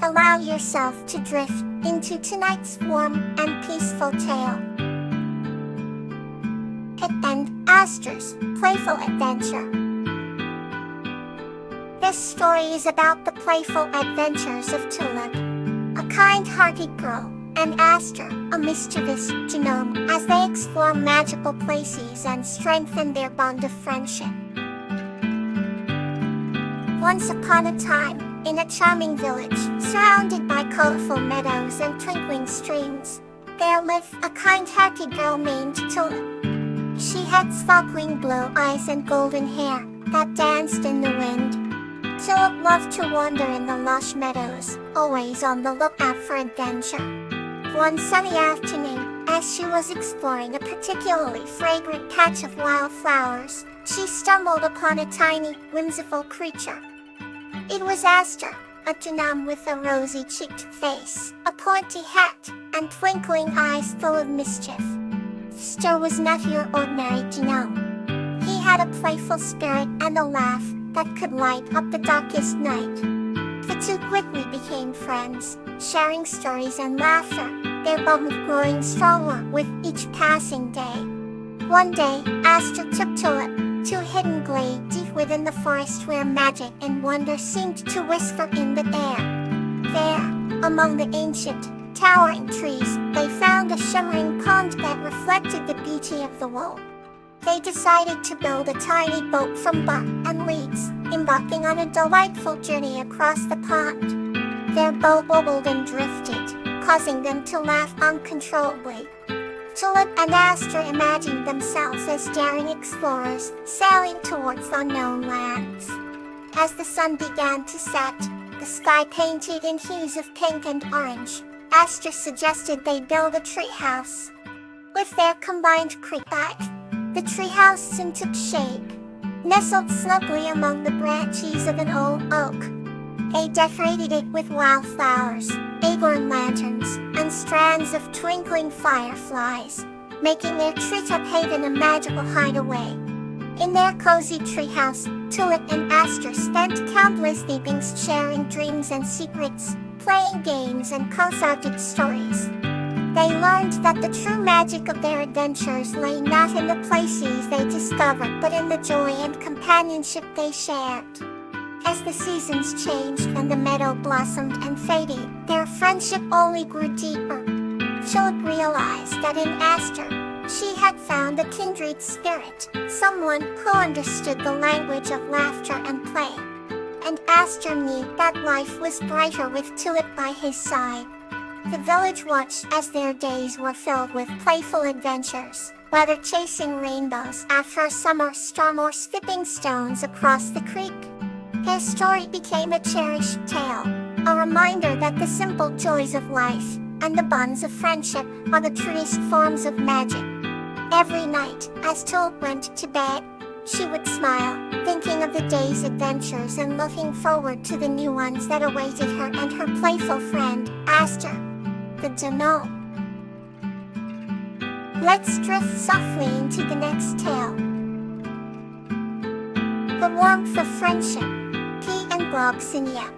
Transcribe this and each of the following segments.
Allow yourself to drift into tonight's warm and peaceful tale. Pip and Aster's Playful Adventure. This story is about the playful adventures of Tulip, a kind-hearted girl, and Aster, a mischievous gnome, as they explore magical places and strengthen their bond of friendship. Once upon a time, in a charming village, surrounded by colorful meadows and twinkling streams, there lived a kind-hearted girl named Tulip. She had sparkling blue eyes and golden hair that danced in the wind. Tulip loved to wander in the lush meadows, always on the lookout for adventure. One sunny afternoon, as she was exploring a particularly fragrant patch of wildflowers, she stumbled upon a tiny, whimsical creature. It was Aster, a gnome with a rosy-cheeked face, a pointy hat, and twinkling eyes full of mischief. Aster was not your ordinary gnome. He had a playful spirit and a laugh that could light up the darkest night. The two quickly became friends, sharing stories and laughter, their bond growing stronger with each passing day. One day, Aster took Tulip to a hidden glade deep within the forest where magic and wonder seemed to whisper in the air. There, among the ancient, towering trees, they found a shimmering pond that reflected the beauty of the world. They decided to build a tiny boat from bark and reeds, embarking on a delightful journey across the pond. Their boat wobbled and drifted, causing them to laugh uncontrollably. Tulip and Aster imagined themselves as daring explorers, sailing towards unknown lands. As the sun began to set, the sky painted in hues of pink and orange, Aster suggested they build a treehouse. With their combined creek back, the treehouse soon took shape. Nestled snugly among the branches of an old oak, they decorated it with wildflowers, acorn lanterns, and strands of twinkling fireflies, making their treetop haven a magical hideaway. In their cozy treehouse, Tulip and Aster spent countless evenings sharing dreams and secrets, playing games and concerted stories. They learned that the true magic of their adventures lay not in the places they discovered but in the joy and companionship they shared. As the seasons changed and the meadow blossomed and faded, their friendship only grew deeper. Tulip realized that in Aster, she had found a kindred spirit, someone who understood the language of laughter and play. And Aster knew that life was brighter with Tulip by his side. The village watched as their days were filled with playful adventures, whether chasing rainbows after a summer storm or skipping stones across the creek. Their story became a cherished tale, a reminder that the simple joys of life and the bonds of friendship are the truest forms of magic. Every night, as Tulip went to bed, she would smile, thinking of the day's adventures and looking forward to the new ones that awaited her and her playful friend, Aster, the gnome. Let's drift softly into the next tale. The Warmth of Friendship, P and Gloxinia.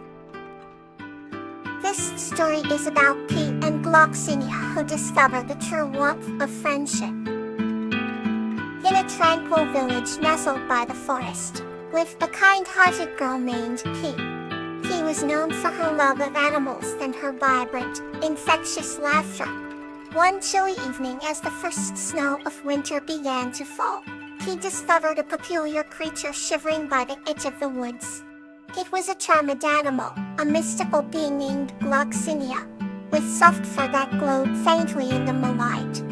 This story is about P and Gloxinia who discover the true warmth of friendship. In a tranquil village nestled by the forest, lived a kind-hearted girl named P. P was known for her love of animals and her vibrant, infectious laughter. One chilly evening as the first snow of winter began to fall, P discovered a peculiar creature shivering by the edge of the woods. It was a charming animal, a mystical being named Gloxinia, with soft fur that glowed faintly in the moonlight.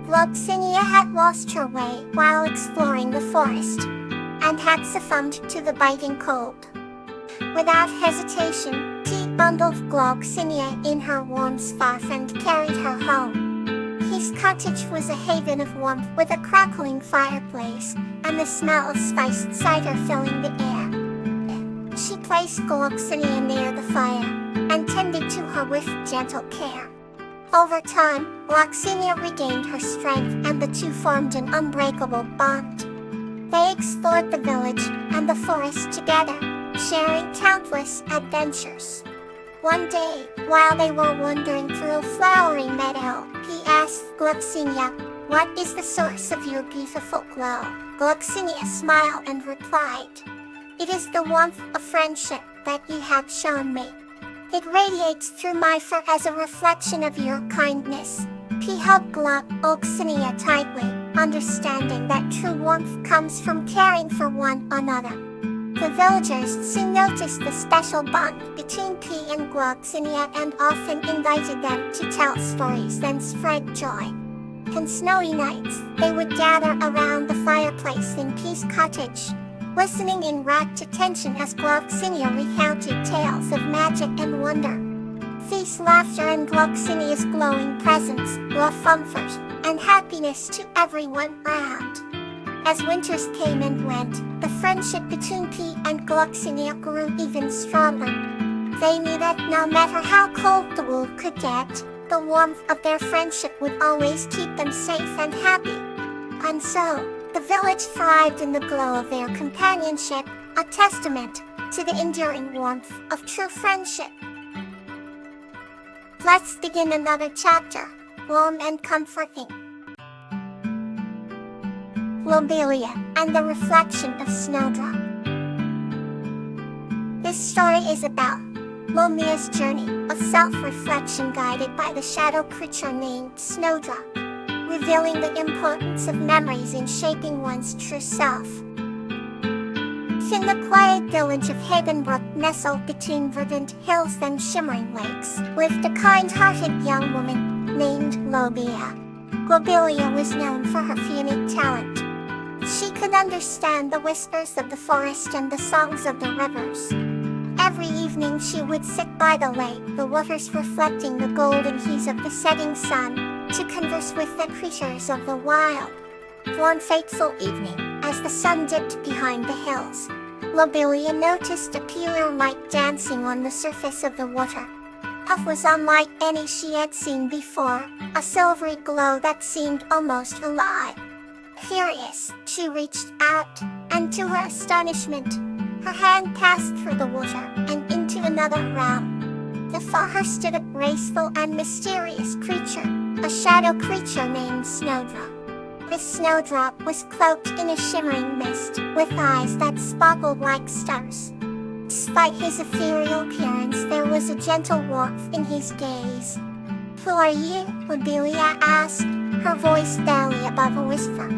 Gloxinia had lost her way while exploring the forest, and had succumbed to the biting cold. Without hesitation, P bundled Gloxinia in her warm scarf and carried her home. His cottage was a haven of warmth with a crackling fireplace, and the smell of spiced cider filling the air. She placed Gloxinia near the fire, and tended to her with gentle care. Over time, Gloxinia regained her strength and the two formed an unbreakable bond. They explored the village and the forest together, sharing countless adventures. One day, while they were wandering through a flowery meadow, he asked Gloxinia, "What is the source of your beautiful glow?" Gloxinia smiled and replied, "It is the warmth of friendship that you have shown me. It radiates through my fur as a reflection of your kindness." He hugged Gloxinia tightly, understanding that true warmth comes from caring for one another. The villagers soon noticed the special bond between P and Gloxinia and often invited them to tell stories and spread joy. On snowy nights, they would gather around the fireplace in P's cottage, listening in rapt attention as Gloxinia recounted tales of magic and wonder. P's laughter and Gloxinia's glowing presence brought comfort and happiness to everyone around. As winters came and went, the friendship between P and Gloxinia grew even stronger. They knew that no matter how cold the world could get, the warmth of their friendship would always keep them safe and happy. And so, the village thrived in the glow of their companionship, a testament to the enduring warmth of true friendship. Let's begin another chapter, warm and comforting. Lobelia and the Reflection of Snowdrop. This story is about Lobelia's journey of self-reflection guided by the shadow creature named Snowdrop, revealing the importance of memories in shaping one's true self. In the quiet village of Hagenbrook, nestled between verdant hills and shimmering lakes, lived a kind-hearted young woman named Lobelia. Lobelia was known for her unique talent. She could understand the whispers of the forest and the songs of the rivers. Every evening she would sit by the lake, the waters reflecting the golden hues of the setting sun, to converse with the creatures of the wild. One fateful evening, as the sun dipped behind the hills, Lobelia noticed a pure light dancing on the surface of the water. It was unlike any she had seen before, a silvery glow that seemed almost alive. Furious, she reached out, and to her astonishment, her hand passed through the water and into another realm. Before her stood a graceful and mysterious creature, a shadow creature named Snowdrop. This Snowdrop was cloaked in a shimmering mist, with eyes that sparkled like stars. Despite his ethereal appearance, there was a gentle warmth in his gaze. "Who are you?" Lobelia asked, her voice barely above a whisper.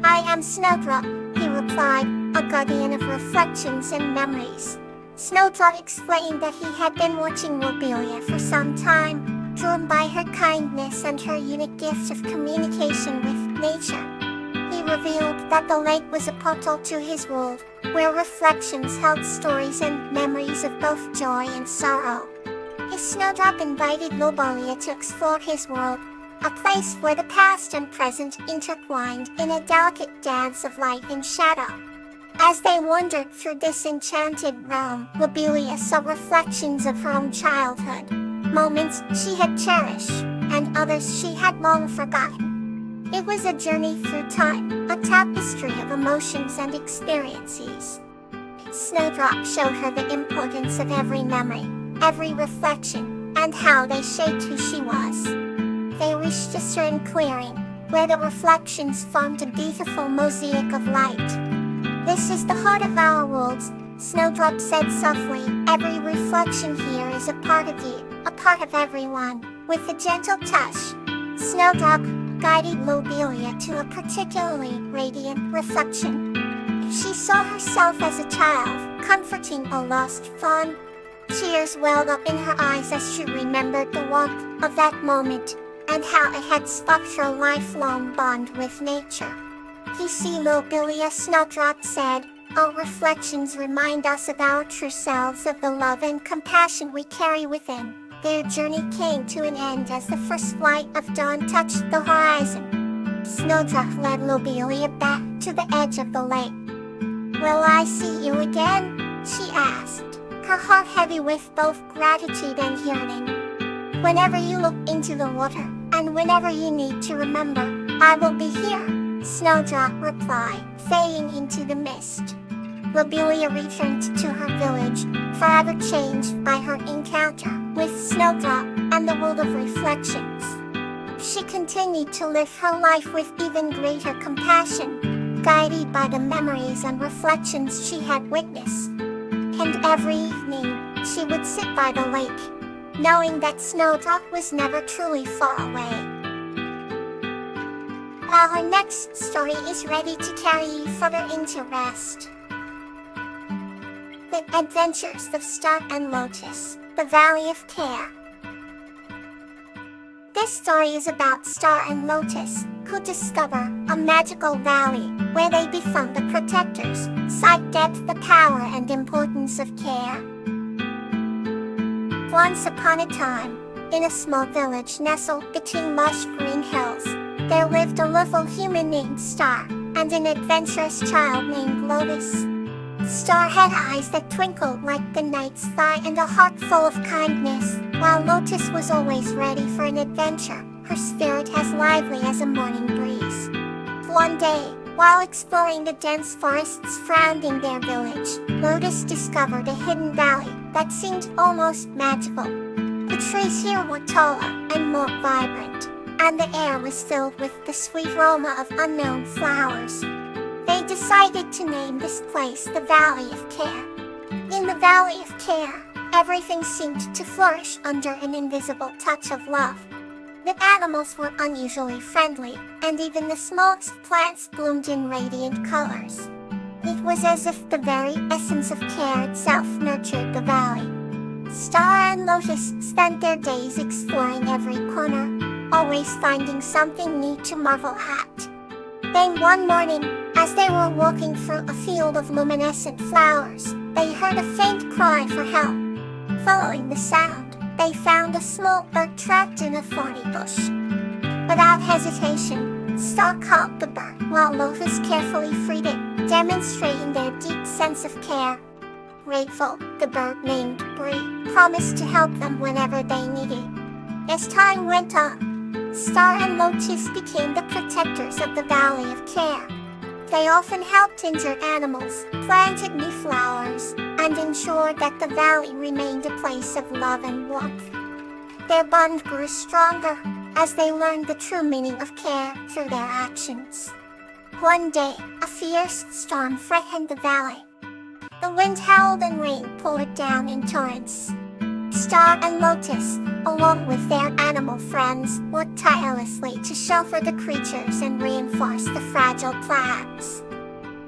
"I am Snowdrop," he replied, "a guardian of reflections and memories." Snowdrop explained that he had been watching Lobelia for some time, drawn by her kindness and her unique gift of communication with nature. He revealed that the lake was a portal to his world, where reflections held stories and memories of both joy and sorrow. His Snowdrop invited Lobelia to explore his world, a place where the past and present intertwined in a delicate dance of light and shadow. As they wandered through this enchanted realm, Lobelia saw reflections of her own childhood, moments she had cherished, and others she had long forgotten. It was a journey through time, a tapestry of emotions and experiences. Snowdrop showed her the importance of every memory, every reflection, and how they shaped who she was. They reached a certain clearing, where the reflections formed a beautiful mosaic of light. "This is the heart of our worlds," Snowdrop said softly. "Every reflection here is a part of you, a part of everyone." With a gentle touch, Snowdrop guided Lobelia to a particularly radiant reflection. She saw herself as a child, comforting a lost fawn. Tears welled up in her eyes as she remembered the warmth of that moment, and how it had sparked her lifelong bond with nature. "You see, Lobelia," Snowdrop said, "our reflections remind us of our true selves, of the love and compassion we carry within." Their journey came to an end as the first light of dawn touched the horizon. Snowdrop led Lobelia back to the edge of the lake. "Will I see you again?" she asked, her heart heavy with both gratitude and yearning. "Whenever you look into the water, and whenever you need to remember, I will be here," Snowdrop replied, fading into the mist. Lobelia returned to her village, forever changed by her encounter with Snowdrop and the world of reflections. She continued to live her life with even greater compassion, guided by the memories and reflections she had witnessed. And every evening, she would sit by the lake, knowing that Snowdrop was never truly far away. Our next story is ready to carry you further into rest. The Adventures of Star and Lotus, the Valley of Care. This story is about Star and Lotus, who discover a magical valley where they become the protectors, cite depth, the power and importance of care. Once upon a time, in a small village nestled between lush green hills, there lived a little human named Star, and an adventurous child named Lotus. Star had eyes that twinkled like the night sky and a heart full of kindness, while Lotus was always ready for an adventure, her spirit as lively as a morning breeze. One day, while exploring the dense forests surrounding their village, Lotus discovered a hidden valley that seemed almost magical. The trees here were taller and more vibrant, and the air was filled with the sweet aroma of unknown flowers. They decided to name this place the Valley of Care. In the Valley of Care, everything seemed to flourish under an invisible touch of love. The animals were unusually friendly, and even the smallest plants bloomed in radiant colors. It was as if the very essence of care itself nurtured the valley. Star and Lotus spent their days exploring every corner, always finding something new to marvel at. Then one morning, as they were walking through a field of luminescent flowers, they heard a faint cry for help. Following the sound, they found a small bird trapped in a thorny bush. Without hesitation, Star caught the bird while Lotus carefully freed it, demonstrating their deep sense of care. Grateful, the bird named Bree promised to help them whenever they needed. As time went on, Star and Lotus became the protectors of the Valley of Care. They often helped injured animals, planted new flowers, and ensured that the valley remained a place of love and warmth. Their bond grew stronger as they learned the true meaning of care through their actions. One day, a fierce storm threatened the valley. The wind howled and rain poured down in torrents. Star and Lotus, along with their animal friends, worked tirelessly to shelter the creatures and reinforce the fragile plants.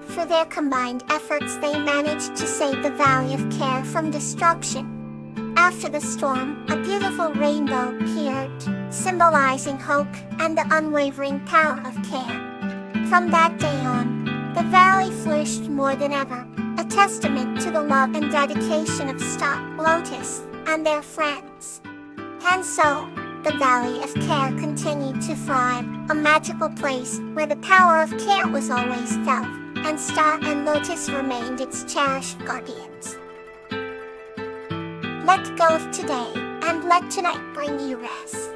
Through their combined efforts, they managed to save the Valley of Care from destruction. After the storm, a beautiful rainbow appeared, symbolizing hope and the unwavering power of care. From that day on, the valley flourished more than ever, a testament to the love and dedication of Star, Lotus, and their friends. And so, the Valley of Care continued to thrive, a magical place where the power of care was always felt, and Star and Lotus remained its cherished guardians. Let go of today, and let tonight bring you rest.